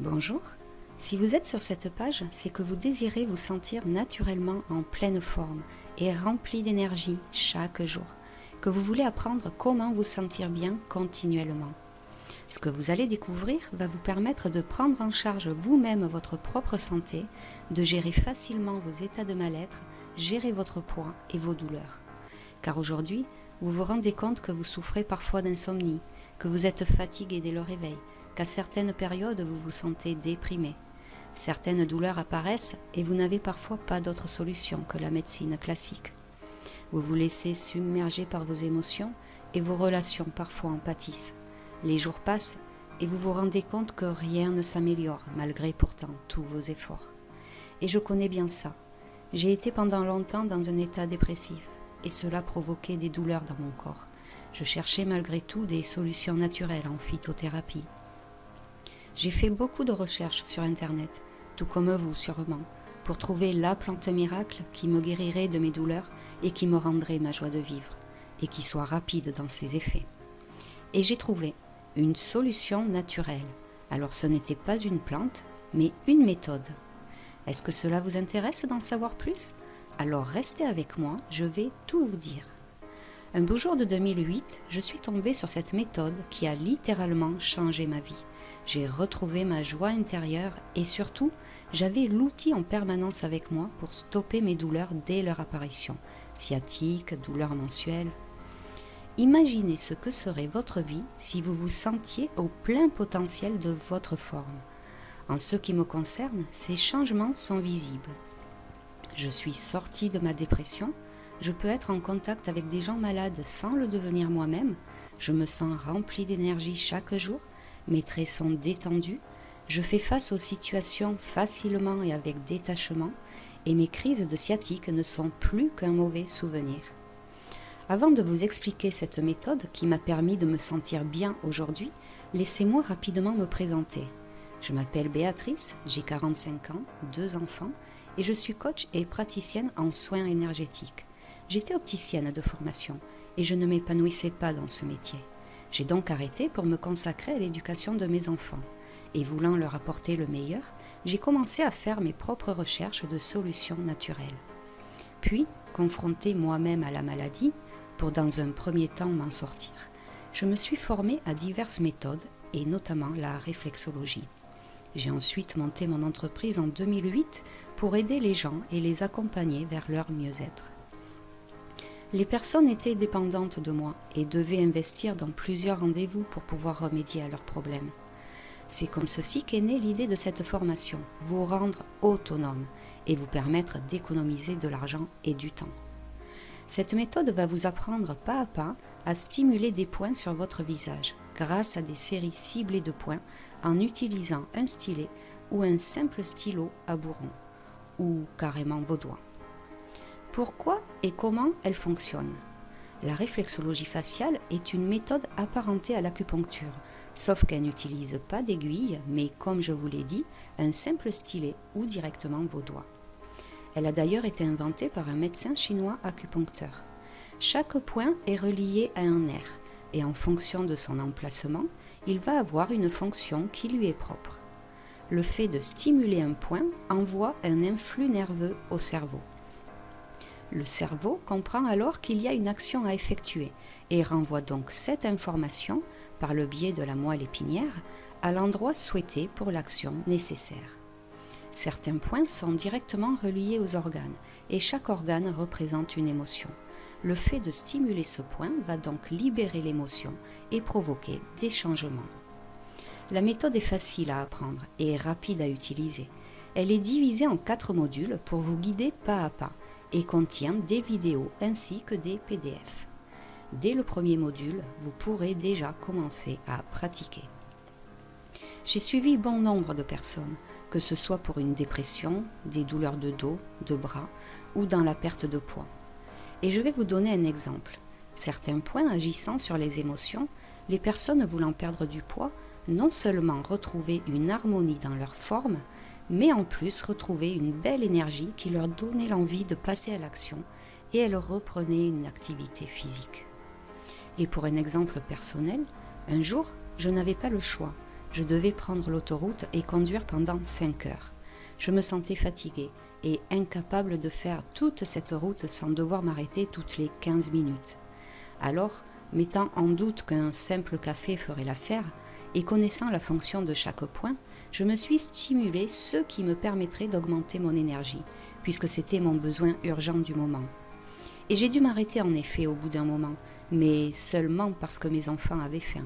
Bonjour, si vous êtes sur cette page, c'est que vous désirez vous sentir naturellement en pleine forme et rempli d'énergie chaque jour, que vous voulez apprendre comment vous sentir bien continuellement. Ce que vous allez découvrir va vous permettre de prendre en charge vous-même votre propre santé, de gérer facilement vos états de mal-être, gérer votre poids et vos douleurs. Car aujourd'hui, vous vous rendez compte que vous souffrez parfois d'insomnie, que vous êtes fatigué dès le réveil, qu'à certaines périodes vous vous sentez déprimé. Certaines douleurs apparaissent et vous n'avez parfois pas d'autre solution que la médecine classique. Vous vous laissez submerger par vos émotions et vos relations parfois en pâtissent. Les jours passent et vous vous rendez compte que rien ne s'améliore malgré pourtant tous vos efforts. Et je connais bien ça. J'ai été pendant longtemps dans un état dépressif et cela provoquait des douleurs dans mon corps. Je cherchais malgré tout des solutions naturelles en phytothérapie. J'ai fait beaucoup de recherches sur Internet, tout comme vous sûrement, pour trouver la plante miracle qui me guérirait de mes douleurs et qui me rendrait ma joie de vivre, et qui soit rapide dans ses effets. Et j'ai trouvé une solution naturelle. Alors ce n'était pas une plante, mais une méthode. Est-ce que cela vous intéresse d'en savoir plus ? Alors restez avec moi, je vais tout vous dire. Un beau jour de 2008, je suis tombée sur cette méthode qui a littéralement changé ma vie. J'ai retrouvé ma joie intérieure et surtout, j'avais l'outil en permanence avec moi pour stopper mes douleurs dès leur apparition, sciatique, douleurs mensuelles. Imaginez ce que serait votre vie si vous vous sentiez au plein potentiel de votre forme. En ce qui me concerne, ces changements sont visibles. Je suis sortie de ma dépression, je peux être en contact avec des gens malades sans le devenir moi-même, je me sens remplie d'énergie chaque jour, mes traits sont détendus, je fais face aux situations facilement et avec détachement, et mes crises de sciatique ne sont plus qu'un mauvais souvenir. Avant de vous expliquer cette méthode qui m'a permis de me sentir bien aujourd'hui, laissez-moi rapidement me présenter. Je m'appelle Béatrice, j'ai 45 ans, 2 enfants, et je suis coach et praticienne en soins énergétiques. J'étais opticienne de formation et je ne m'épanouissais pas dans ce métier. J'ai donc arrêté pour me consacrer à l'éducation de mes enfants. Et voulant leur apporter le meilleur, j'ai commencé à faire mes propres recherches de solutions naturelles. Puis, confrontée moi-même à la maladie, pour dans un premier temps m'en sortir, je me suis formée à diverses méthodes et notamment la réflexologie. J'ai ensuite monté mon entreprise en 2008 pour aider les gens et les accompagner vers leur mieux-être. Les personnes étaient dépendantes de moi et devaient investir dans plusieurs rendez-vous pour pouvoir remédier à leurs problèmes. C'est comme ceci qu'est née l'idée de cette formation, vous rendre autonome et vous permettre d'économiser de l'argent et du temps. Cette méthode va vous apprendre pas à pas à stimuler des points sur votre visage grâce à des séries ciblées de points en utilisant un stylet ou un simple stylo à bourron ou carrément vos doigts. Pourquoi et comment elle fonctionne ? La réflexologie faciale est une méthode apparentée à l'acupuncture, sauf qu'elle n'utilise pas d'aiguille, mais comme je vous l'ai dit, un simple stylet ou directement vos doigts. Elle a d'ailleurs été inventée par un médecin chinois acupuncteur. Chaque point est relié à un nerf, et en fonction de son emplacement, il va avoir une fonction qui lui est propre. Le fait de stimuler un point envoie un influx nerveux au cerveau. Le cerveau comprend alors qu'il y a une action à effectuer et renvoie donc cette information, par le biais de la moelle épinière, à l'endroit souhaité pour l'action nécessaire. Certains points sont directement reliés aux organes et chaque organe représente une émotion. Le fait de stimuler ce point va donc libérer l'émotion et provoquer des changements. La méthode est facile à apprendre et rapide à utiliser. Elle est divisée en 4 modules pour vous guider pas à pas et contient des vidéos ainsi que des PDF. Dès le premier module, vous pourrez déjà commencer à pratiquer. J'ai suivi bon nombre de personnes, que ce soit pour une dépression, des douleurs de dos, de bras ou dans la perte de poids. Et je vais vous donner un exemple. Certains points agissant sur les émotions, les personnes voulant perdre du poids, non seulement retrouvaient une harmonie dans leur forme, mais en plus retrouvaient une belle énergie qui leur donnait l'envie de passer à l'action et elles reprenaient une activité physique. Et pour un exemple personnel, un jour, je n'avais pas le choix. Je devais prendre l'autoroute et conduire pendant 5 heures. Je me sentais fatiguée et incapable de faire toute cette route sans devoir m'arrêter toutes les 15 minutes. Alors, mettant en doute qu'un simple café ferait l'affaire, et connaissant la fonction de chaque point, je me suis stimulé ce qui me permettrait d'augmenter mon énergie, puisque c'était mon besoin urgent du moment. Et j'ai dû m'arrêter en effet au bout d'un moment, mais seulement parce que mes enfants avaient faim.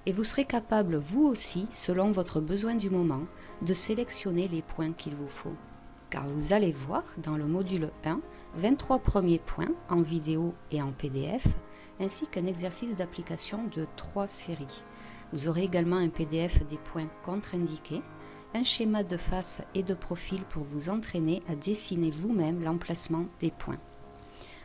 Et vous serez capable, vous aussi, selon votre besoin du moment, de sélectionner les points qu'il vous faut. Car vous allez voir dans le module 1, 23 premiers points en vidéo et en PDF, ainsi qu'un exercice d'application de 3 séries. Vous aurez également un PDF des points contre-indiqués, un schéma de face et de profil pour vous entraîner à dessiner vous-même l'emplacement des points.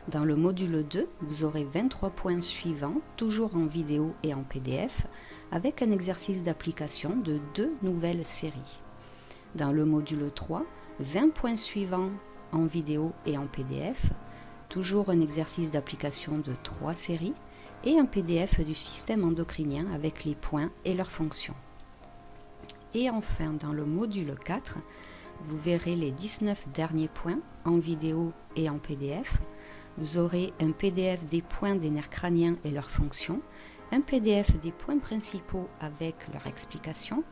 Dans le module 2, vous aurez 23 points suivants, toujours en vidéo et en PDF, avec un exercice d'application de 2 nouvelles séries. Dans le module 3, 20 points suivants en vidéo et en PDF, toujours un exercice d'application de 3 séries, et un PDF du système endocrinien avec les points et leurs fonctions. Et enfin, dans le module 4, vous verrez les 19 derniers points en vidéo et en PDF. Vous aurez un PDF des points des nerfs crâniens et leurs fonctions, un PDF des points principaux avec leur explication,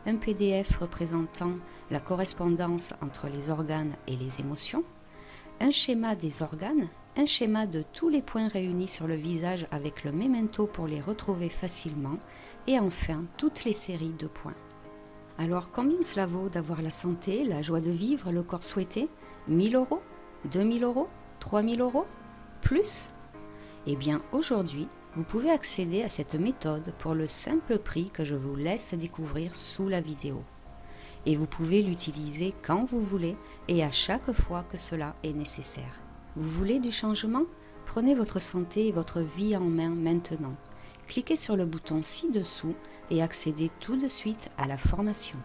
un PDF représentant la correspondance entre les organes et les émotions, un schéma des organes, un schéma de tous les points réunis sur le visage avec le memento pour les retrouver facilement, et enfin toutes les séries de points. Alors combien cela vaut d'avoir la santé, la joie de vivre, le corps souhaité? 1000 €? 2000 €? 3000 €? Plus? Eh bien aujourd'hui, vous pouvez accéder à cette méthode pour le simple prix que je vous laisse découvrir sous la vidéo. Et vous pouvez l'utiliser quand vous voulez et à chaque fois que cela est nécessaire. Vous voulez du changement? Prenez votre santé et votre vie en main maintenant. Cliquez sur le bouton ci-dessous et accédez tout de suite à la formation.